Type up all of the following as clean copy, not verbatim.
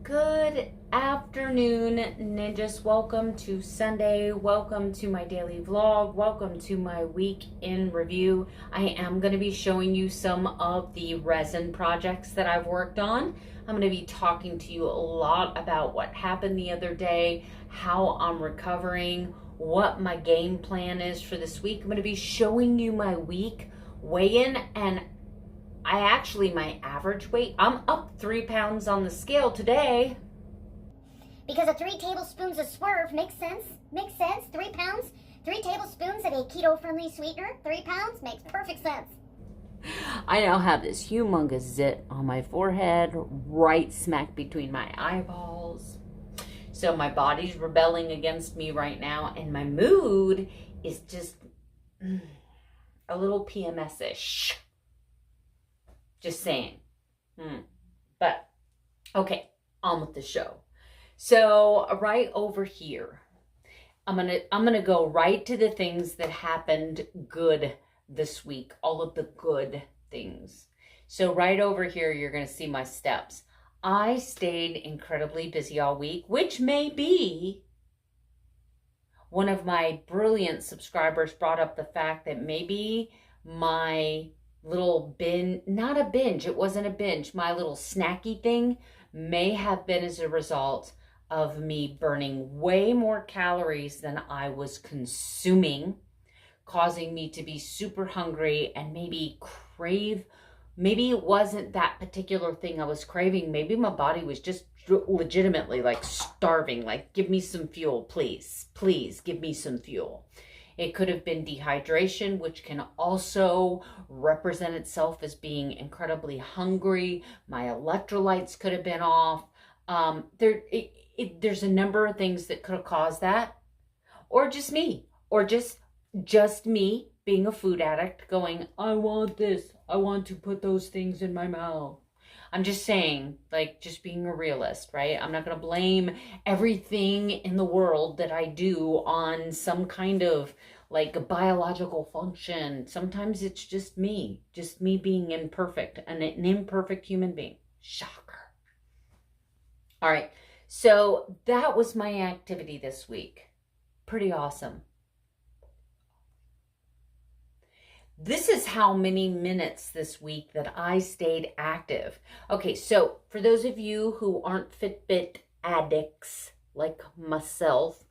Good afternoon, ninjas. Welcome to Sunday. Welcome to my daily vlog. Welcome to my week in review. I am going to be showing you some of the resin projects that I've worked on. I'm going to be talking to you a lot about what happened the other day, how I'm recovering, what my game plan is for this week. I'm going to be showing you my week weigh-in, and my average weight, I'm up 3 pounds on the scale today. Because of 3 tablespoons of swerve, makes sense, 3 pounds, 3 tablespoons of a keto-friendly sweetener, 3 pounds, makes perfect sense. I now have this humongous zit on my forehead, right smack between my eyeballs. So my body's rebelling against me right now, and my mood is just a little PMS-ish. Just saying. But, okay, on with the show. So, right over here, I'm gonna go right to the things that happened good this week. All of the good things. So, right over here, you're gonna see my steps. I stayed incredibly busy all week, which may be one of my brilliant subscribers brought up the fact that maybe my little not a binge, it wasn't a binge, my little snacky thing may have been as a result of me burning way more calories than I was consuming, causing me to be super hungry and maybe it wasn't that particular thing I was craving. Maybe my body was just legitimately like starving, like, give me some fuel, please give me some fuel. It could have been dehydration, which can also represent itself as being incredibly hungry. My electrolytes could have been off. There's a number of things that could have caused that. Or just me. Or just me being a food addict going, I want this. I want to put those things in my mouth. I'm just saying, like, just being a realist, right? I'm not going to blame everything in the world that I do on some kind of, like, a biological function. Sometimes it's just me being imperfect, an imperfect human being. Shocker. All right, so that was my activity this week. Pretty awesome. This is how many minutes this week that I stayed active. Okay, so for those of you who aren't Fitbit addicts like myself,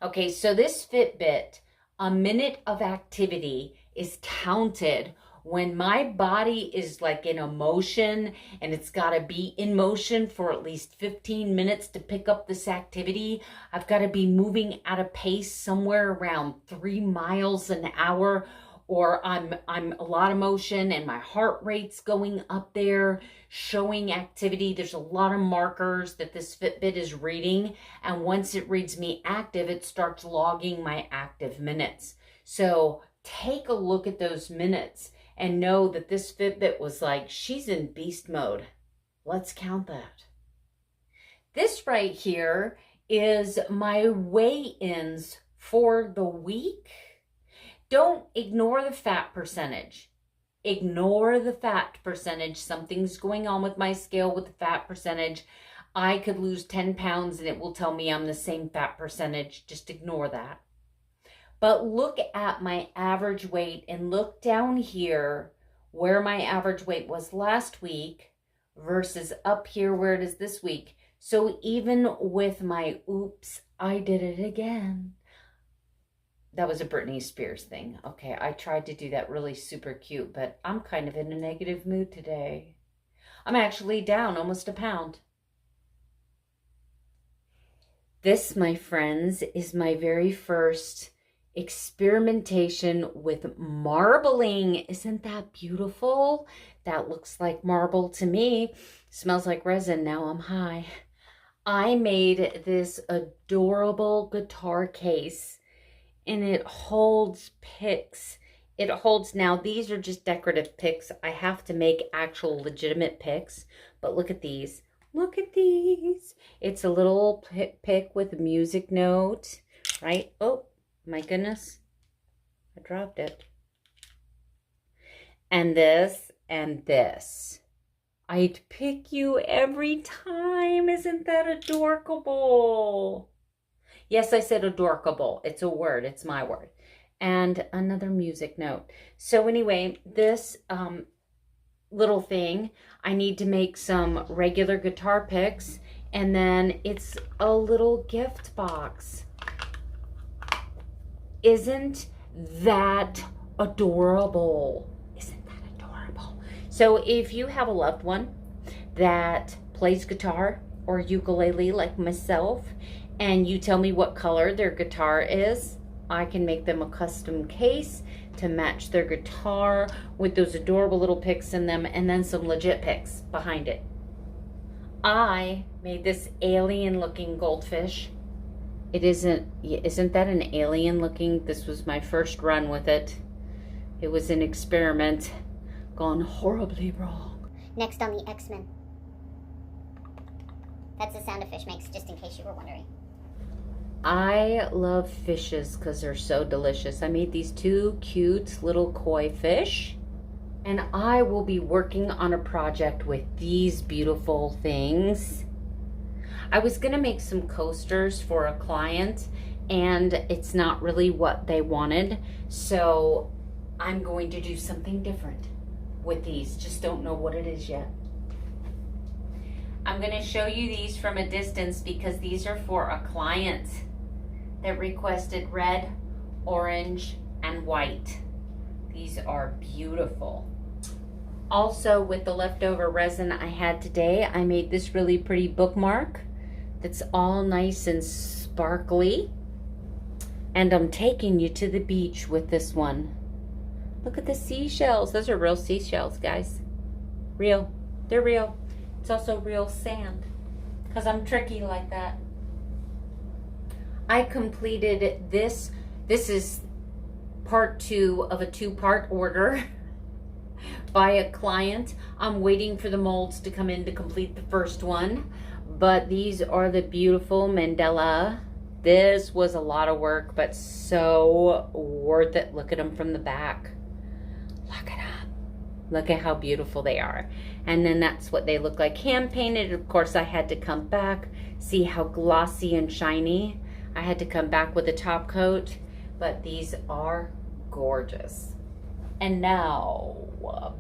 okay, so this Fitbit, a minute of activity is counted when my body is like in a motion, and it's got to be in motion for at least 15 minutes to pick up this activity. I've got to be moving at a pace somewhere around 3 miles an hour, or I'm a lot of motion and my heart rate's going up there, showing activity. There's a lot of markers that this Fitbit is reading, and once it reads me active, it starts logging my active minutes. So take a look at those minutes and know that this Fitbit was like, she's in beast mode. Let's count that. This right here is my weigh-ins for the week. Don't ignore the fat percentage. Ignore the fat percentage. Something's going on with my scale with the fat percentage. I could lose 10 pounds and it will tell me I'm the same fat percentage. Just ignore that. But look at my average weight and look down here where my average weight was last week versus up here where it is this week. So even with my oops, I did it again. That was a Britney Spears thing. Okay, I tried to do that really super cute, but I'm kind of in a negative mood today. I'm actually down almost a pound. This, my friends, is my very first experimentation with marbling. Isn't that beautiful? That looks like marble to me. Smells like resin. Now I'm high. I made this adorable guitar case, and it holds picks. It holds, now these are just decorative picks. I have to make actual legitimate picks, but look at these. Look at these. It's a little pick with a music note, right? Oh, my goodness. I dropped it. And this and this. I'd pick you every time. Isn't that adorable? Yes, I said adorable. It's a word. It's my word. And another music note. So anyway, this little thing, I need to make some regular guitar picks, and then it's a little gift box. Isn't that adorable? Isn't that adorable? So if you have a loved one that plays guitar or ukulele like myself, and you tell me what color their guitar is, I can make them a custom case to match their guitar with those adorable little picks in them, and then some legit picks behind it. I made this alien looking goldfish. Isn't that an alien looking? This was my first run with it. It was an experiment gone horribly wrong. Next on the X-Men. That's the sound a fish makes, just in case you were wondering. I love fishes because they're so delicious. I made these two cute little koi fish, and I will be working on a project with these beautiful things. I was gonna make some coasters for a client, and it's not really what they wanted, so I'm going to do something different with these. Just don't know what it is yet. I'm gonna show you these from a distance because these are for a client that requested red, orange, and white. These are beautiful. Also, with the leftover resin I had today, I made this really pretty bookmark that's all nice and sparkly. And I'm taking you to the beach with this one. Look at the seashells. Those are real seashells, guys. Real. They're real. It's also real sand, because I'm tricky like that. I completed this. This is part 2 of a 2-part order by a client. I'm waiting for the molds to come in to complete the first one. But these are the beautiful Mandela. This was a lot of work, but so worth it. Look at them from the back. Look at them. Look at how beautiful they are. And then that's what they look like hand painted. Of course, I had to come back, see how glossy and shiny. I had to come back with a top coat, but these are gorgeous. And now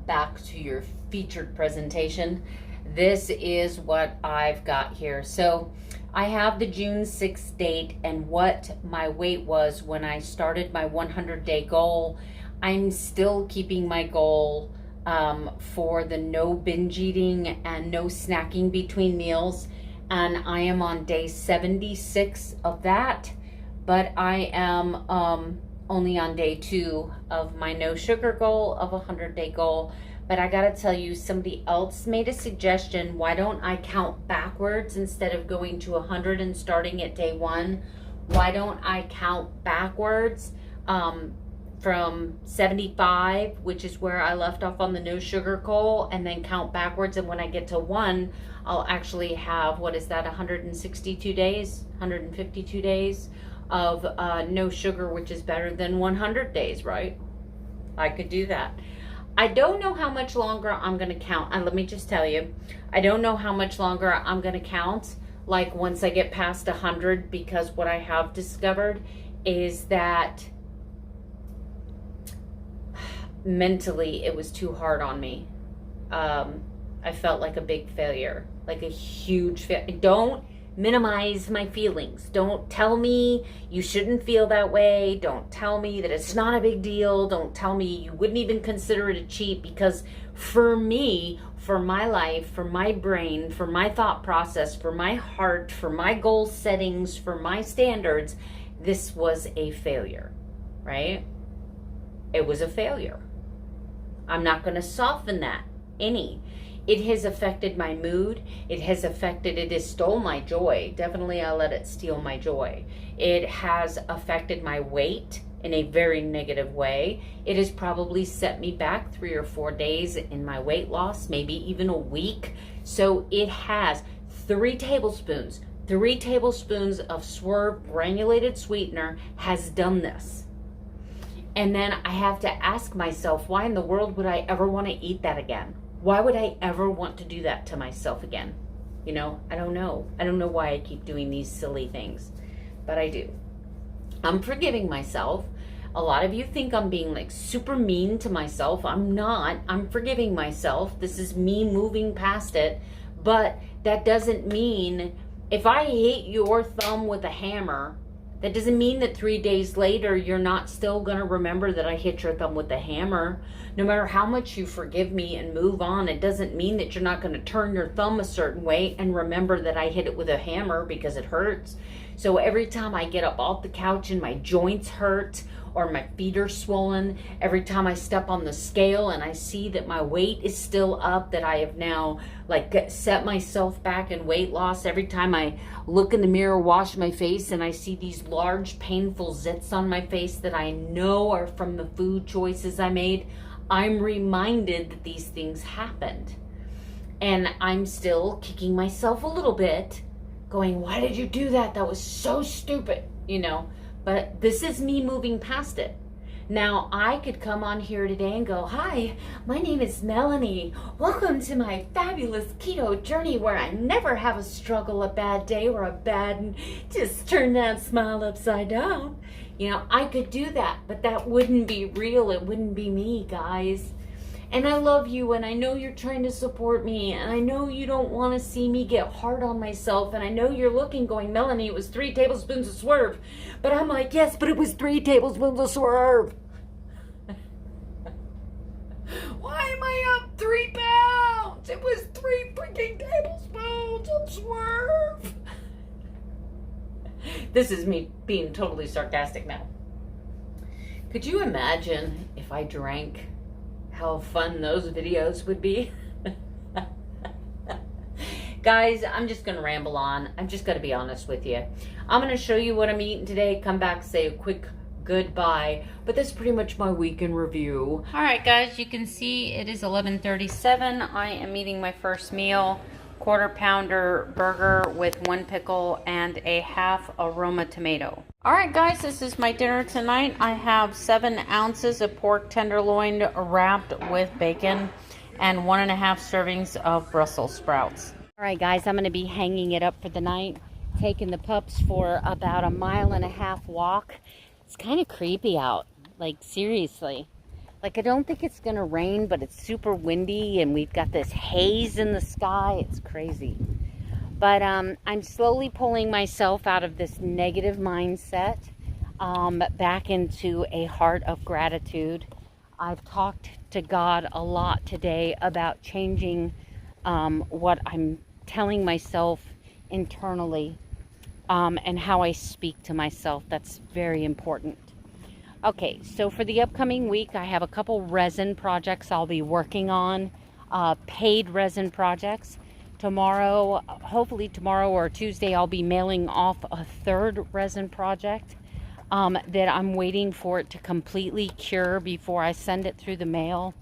back to your featured presentation. This is what I've got here. So I have the June 6th date and what my weight was when I started my 100-day goal. I'm still keeping my goal for the no binge eating and no snacking between meals. And I am on day 76 of that, but I am only on day 2 of my no sugar goal of a 100-day goal. But I gotta tell you, somebody else made a suggestion. Why don't I count backwards instead of going to 100 and starting at day 1? Why don't I count backwards from 75, which is where I left off on the no sugar goal, and then count backwards, and when I get to 1, I'll actually have, what is that, 162 days, 152 days of no sugar, which is better than 100 days, right? I could do that. I don't know how much longer I'm gonna count. And let me just tell you, I don't know how much longer I'm gonna count, like once I get past 100, because what I have discovered is that mentally it was too hard on me. I felt like a big failure, like a huge failure. Don't minimize my feelings. Don't tell me you shouldn't feel that way. Don't tell me that it's not a big deal. Don't tell me you wouldn't even consider it a cheat, because for me, for my life, for my brain, for my thought process, for my heart, for my goal settings, for my standards, this was a failure, right? It was a failure. I'm not going to soften that any. It has affected my mood. It has stole my joy. Definitely I let it steal my joy. It has affected my weight in a very negative way. It has probably set me back 3 or 4 days in my weight loss, maybe even a week. So it has 3 tablespoons of Swerve granulated sweetener has done this. And then I have to ask myself, why in the world would I ever want to eat that again? Why would I ever want to do that to myself again? You know, I don't know. I don't know why I keep doing these silly things, but I do. I'm forgiving myself. A lot of you think I'm being like super mean to myself. I'm not. I'm forgiving myself. This is me moving past it. But that doesn't mean if I hit your thumb with a hammer, that doesn't mean that 3 days later you're not still going to remember that I hit your thumb with a hammer. No matter how much you forgive me and move on, it doesn't mean that you're not going to turn your thumb a certain way and remember that I hit it with a hammer because it hurts. So every time I get up off the couch and my joints hurt or my feet are swollen, every time I step on the scale and I see that my weight is still up, that I have now like set myself back in weight loss, every time I look in the mirror, wash my face, and I see these large painful zits on my face that I know are from the food choices I made, I'm reminded that these things happened. And I'm still kicking myself a little bit, going, why did you do that? That was so stupid, you know? But this is me moving past it. Now, I could come on here today and go, hi, my name is Melanie. Welcome to my fabulous keto journey where I never have a struggle, a bad day, or a bad, just turn that smile upside down. You know, I could do that, but that wouldn't be real. It wouldn't be me, guys. And I love you, and I know you're trying to support me, and I know you don't want to see me get hard on myself, and I know you're looking going, Melanie, it was 3 tablespoons of swerve. But I'm like, yes, but it was 3 tablespoons of swerve. Why am I up 3 pounds? It was 3 freaking tablespoons of swerve. This is me being totally sarcastic now. Could you imagine if I drank? How fun those videos would be. Guys, I'm just going to ramble on. I'm just going to be honest with you. I'm going to show you what I'm eating today, come back, say a quick goodbye, but that's pretty much my week in review. All right, guys, you can see it is 11:37. I am eating my first meal, quarter-pounder burger with 1 pickle and a half aroma tomato. All right, guys, this is my dinner tonight. I have 7 ounces of pork tenderloin wrapped with bacon and 1.5 servings of Brussels sprouts. All right, guys, I'm going to be hanging it up for the night, taking the pups for about a 1.5 mile walk. It's kind of creepy out, like seriously. Like, I don't think it's going to rain, but it's super windy and we've got this haze in the sky. It's crazy. But I'm slowly pulling myself out of this negative mindset back into a heart of gratitude. I've talked to God a lot today about changing what I'm telling myself internally and how I speak to myself. That's very important. Okay, so for the upcoming week, I have a couple resin projects I'll be working on, paid resin projects. Tomorrow, hopefully tomorrow or Tuesday, I'll be mailing off a 3rd resin project that I'm waiting for it to completely cure before I send it through the mail.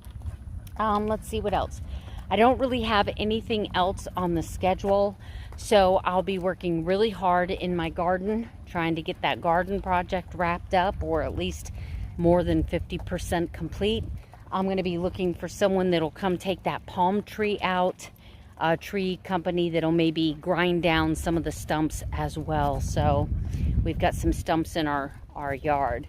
Let's see what else. I don't really have anything else on the schedule, so I'll be working really hard in my garden, trying to get that garden project wrapped up, or at least more than 50% complete. I'm going to be looking for someone that'll come take that palm tree out, a tree company that'll maybe grind down some of the stumps as well. So we've got some stumps in our yard.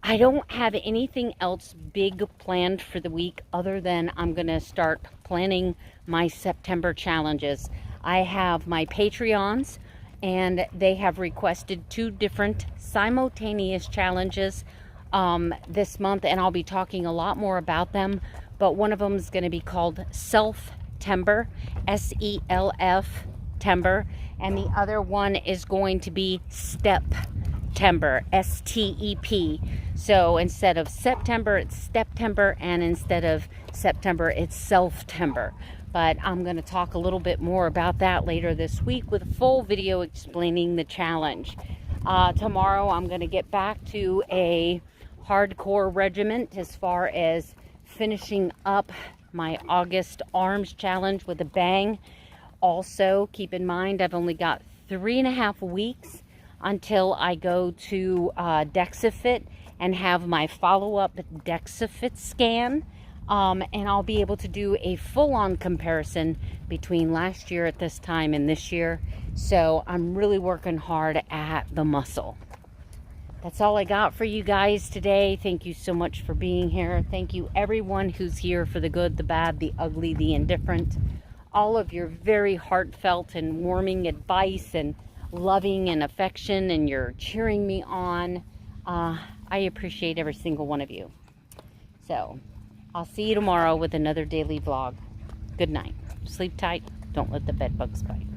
I don't have anything else big planned for the week other than I'm going to start planning my September challenges. I have my Patreons, and they have requested 2 different simultaneous challenges this month, and I'll be talking a lot more about them. But one of them is going to be called Self-Timber, S-E-L-F, Timber, and the other one is going to be Step-Timber, S-T-E-P. So instead of September, it's Step-Timber, and instead of September, it's Self-Timber. But I'm going to talk a little bit more about that later this week with a full video explaining the challenge. Tomorrow, I'm going to get back to a hardcore regiment as far as finishing up my August arms challenge with a bang. Also, keep in mind, I've only got 3.5 weeks until I go to DexaFit and have my follow-up DexaFit scan. And I'll be able to do a full-on comparison between last year at this time and this year. So I'm really working hard at the muscle. That's all I got for you guys today. Thank you so much for being here. Thank you everyone who's here for the good, the bad, the ugly, the indifferent. All of your very heartfelt and warming advice and loving and affection, and you're cheering me on. I appreciate every single one of you. So I'll see you tomorrow with another daily vlog. Good night. Sleep tight. Don't let the bed bugs bite.